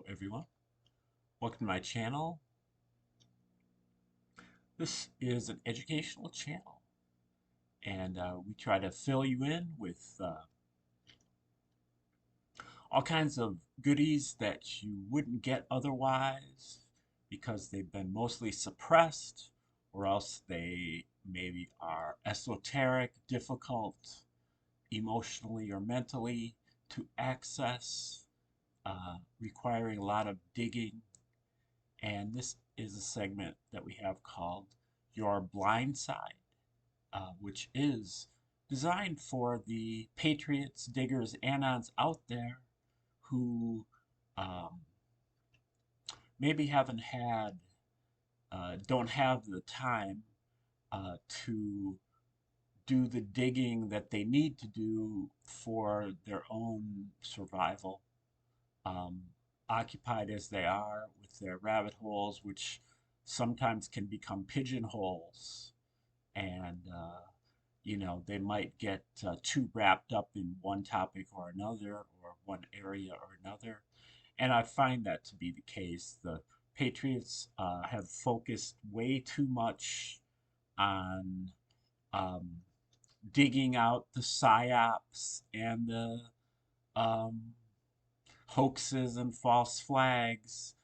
everyone. Welcome to my channel. This is an educational channel, and we try to fill you in with all kinds of goodies that you wouldn't get otherwise because they've been mostly suppressed, or else they maybe are esoteric, difficult, emotionally or mentally to access, requiring a lot of digging. And this is a segment that we have called Your Blind Side, which is designed for the patriots, diggers, anons out there who um, maybe don't have the time to do the digging that they need to do for their own survival, um, occupied as they are with their rabbit holes, which sometimes can become pigeonholes. And, they might get too wrapped up in one topic or another, or one area or another. And I find that to be the case. The Patriots have focused way too much on um, digging out the psyops and the um, hoaxes and false flags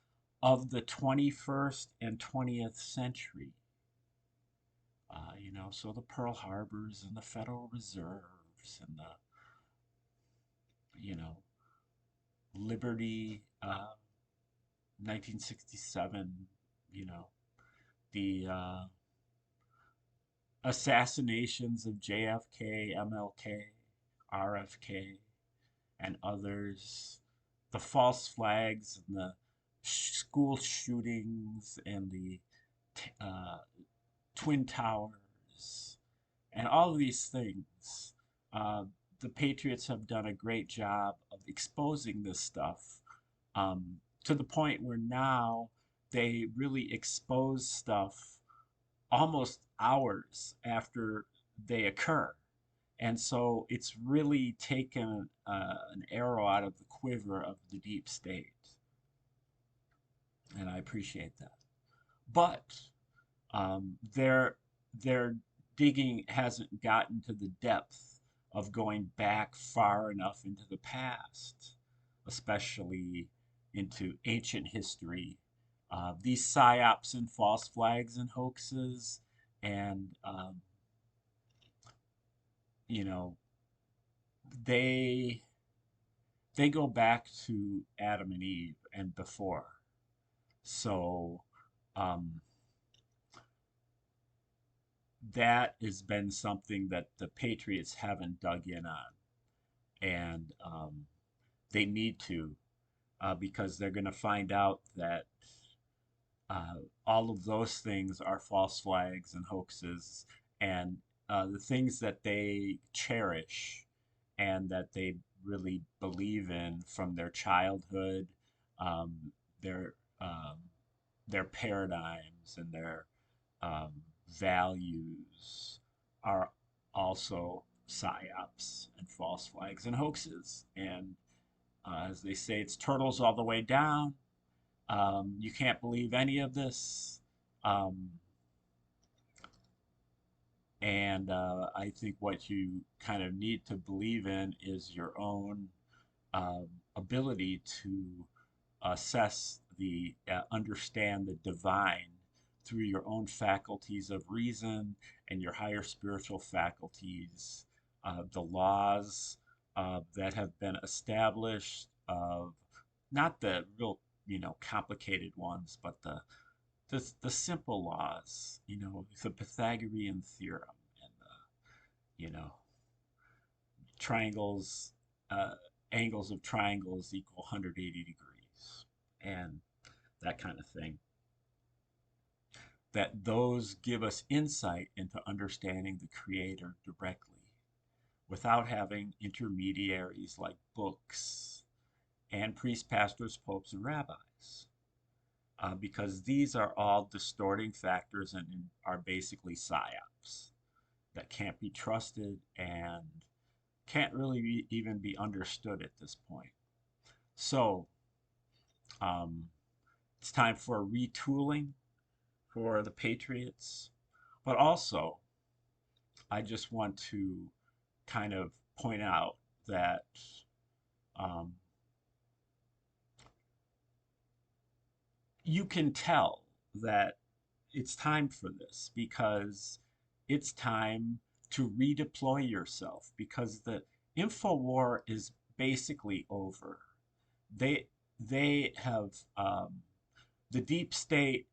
of the 21st and 20th century. So the Pearl Harbors and the Federal Reserves and the, you know, Liberty, 1967, the assassinations of JFK, MLK, RFK, and others, the false flags and the school shootings and the uh, Twin Towers, and all of these things. Uh, the Patriots have done a great job of exposing this stuff, to the point where now they really expose stuff almost hours after they occur. And so it's really taken an arrow out of the quiver of the deep state. And I appreciate that. But their digging hasn't gotten to the depth of going back far enough into the past, especially into ancient history. These psyops and false flags and hoaxes, and you know, they they go back to Adam and Eve and before. So um, that has been something that the Patriots haven't dug in on, and they need to, because they're going to find out that uh, all of those things are false flags and hoaxes, and the things that they cherish and that they really believe in from their childhood, um, their um, their paradigms and their um, values are also psyops and false flags and hoaxes. And as they say, it's turtles all the way down. You can't believe any of this. Um, and I think what you kind of need to believe in is your own um, ability to assess understand the divine through your own faculties of reason and your higher spiritual faculties, the laws that have been established, of not the real, complicated ones, but the simple laws, the Pythagorean theorem and triangles, uh, angles of triangles equal 180 degrees, and that kind of thing. That those give us insight into understanding the Creator directly without having intermediaries like books and priests, pastors, popes, and rabbis. Because these are all distorting factors and are basically psyops that can't be trusted and can't really even be understood at this point. So Um, it's time for a retooling for the Patriots. But also, I just want to kind of point out that um, you can tell that it's time for this because it's time to redeploy yourself because the info war is basically over. They they have the deep state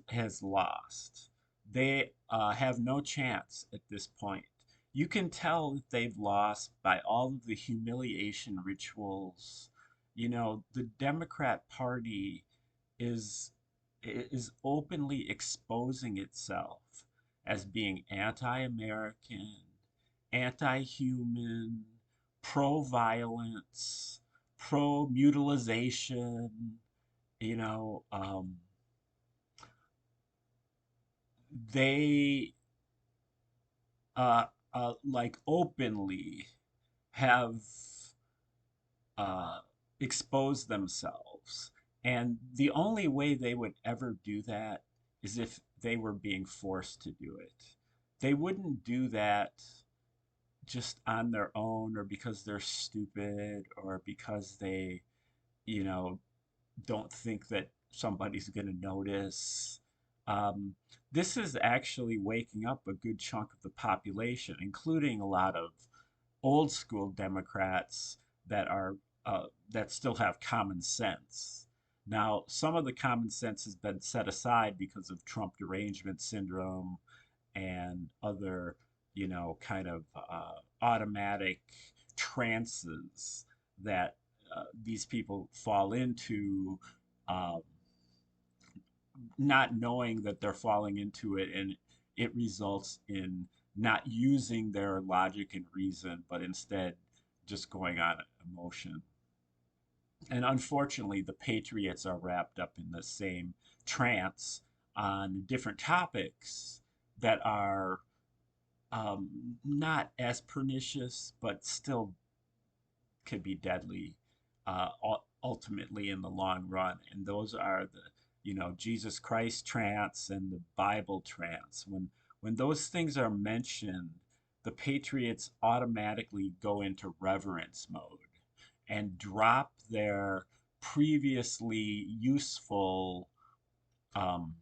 has lost. They have no chance at this point. You can tell that they've lost by all of the humiliation rituals. You know, the Democrat Party is is openly exposing itself as being anti-American, anti-human, pro-violence, pro-mutilization. You know, they like openly have uh, exposed themselves. And the only way they would ever do that is if they were being forced to do it. They wouldn't do that just on their own or because they're stupid or because they, you know, don't think that somebody's going to notice. Um, this is actually waking up a good chunk of the population, including a lot of old school Democrats that are that still have common sense. Now, some of the common sense has been set aside because of Trump derangement syndrome and other, you know, kind of automatic trances that these people fall into, um, not knowing that they're falling into it, and it results in not using their logic and reason, but instead just going on emotion. And unfortunately, the Patriots are wrapped up in the same trance on different topics that are not as pernicious, but still could be deadly ultimately in the long run. And those are the, you know, Jesus Christ trance and the Bible trance. When those things are mentioned, the Patriots automatically go into reverence mode and drop their previously useful um,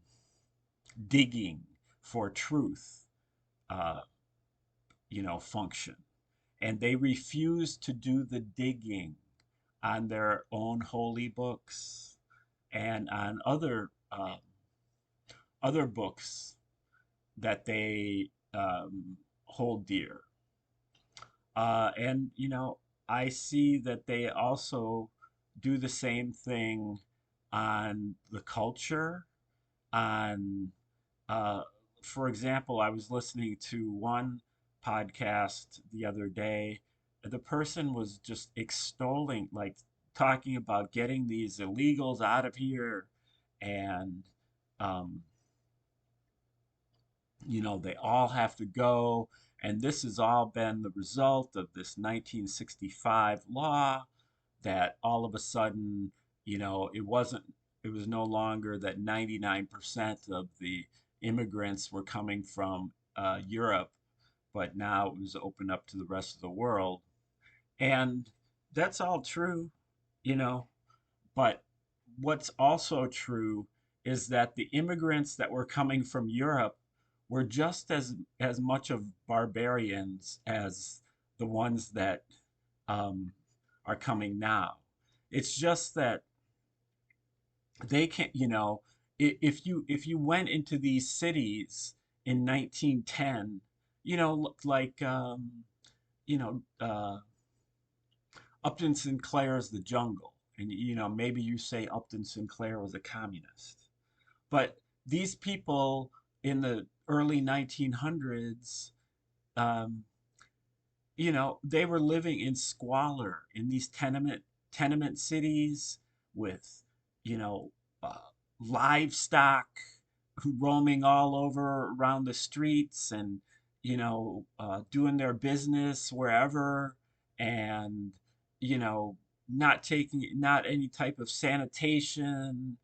digging for truth, uh, you know, function. And they refuse to do the digging on their own holy books and on other books that they hold dear. And you know, I see that they also do the same thing on the culture, on uh, for example, I was listening to one podcast the other day. The person was just extolling, like talking about getting these illegals out of here, and um, you know, they all have to go. And this has all been the result of this 1965 law that all of a sudden, you know, it was no longer that 99% of the immigrants were coming from Europe, but now it was open up to the rest of the world. And that's all true, you know, but what's also true is that the immigrants that were coming from Europe were just as much of barbarians as the ones that um, are coming now. It's just that they can't, you know, if you went into these cities in 1910, you know, like you know, Upton Sinclair's The Jungle, and you know, maybe you say Upton Sinclair was a communist, but these people in the early 1900s, um, you know, they were living in squalor in these tenement cities with, you know, uh, livestock roaming all over around the streets and, you know, doing their business wherever, and, you know, not any type of sanitation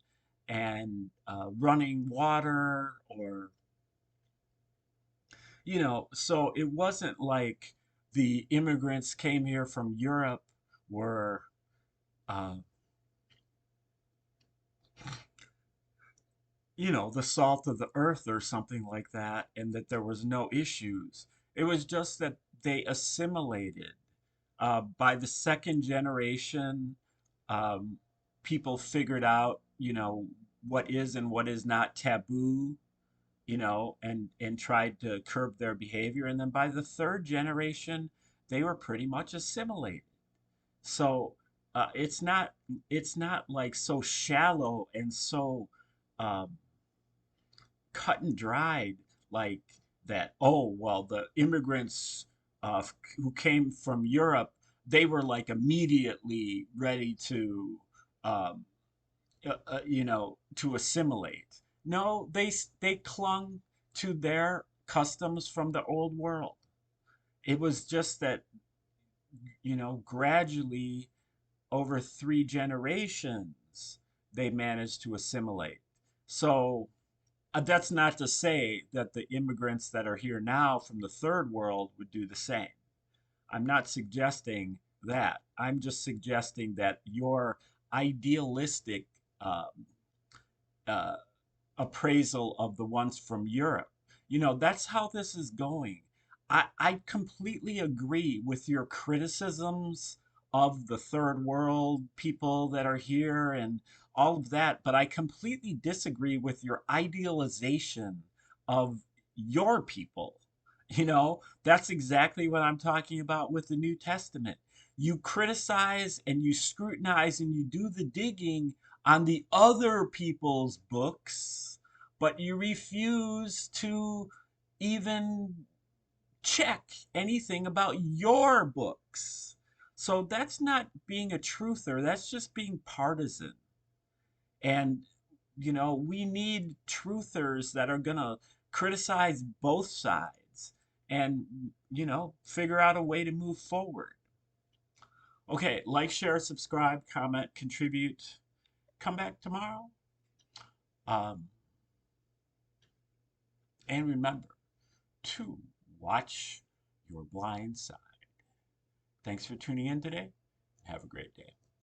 and running water or, so it wasn't like the immigrants came here from Europe were, uh, the salt of the earth or something like that, and that there was no issues. It was just that they assimilated. By the second generation, um, people figured out, what is and what is not taboo, and tried to curb their behavior. And then by the third generation, they were pretty much assimilated. So it's not like so shallow and so um, cut and dried like that. Oh, well, the immigrants who came from Europe, they were like immediately ready to um, to assimilate. No, they clung to their customs from the old world. It was just that, gradually over three generations, they managed to assimilate. So that's not to say that the immigrants that are here now from the third world would do the same. I'm not suggesting that. I'm just suggesting that your idealistic uh, uh, appraisal of the ones from Europe. That's how this is going. I completely agree with your criticisms of the third world people that are here and all of that, but I completely disagree with your idealization of your people. That's exactly what I'm talking about with the New Testament. You criticize and you scrutinize and you do the digging on the other people's books, but you refuse to even check anything about your books. So that's not being a truther, that's just being partisan. And, we need truthers that are going to criticize both sides and, figure out a way to move forward. Okay, like, share, subscribe, comment, contribute. Come back tomorrow. Um, and remember to watch your blind side. Thanks for tuning in today. Have a great day.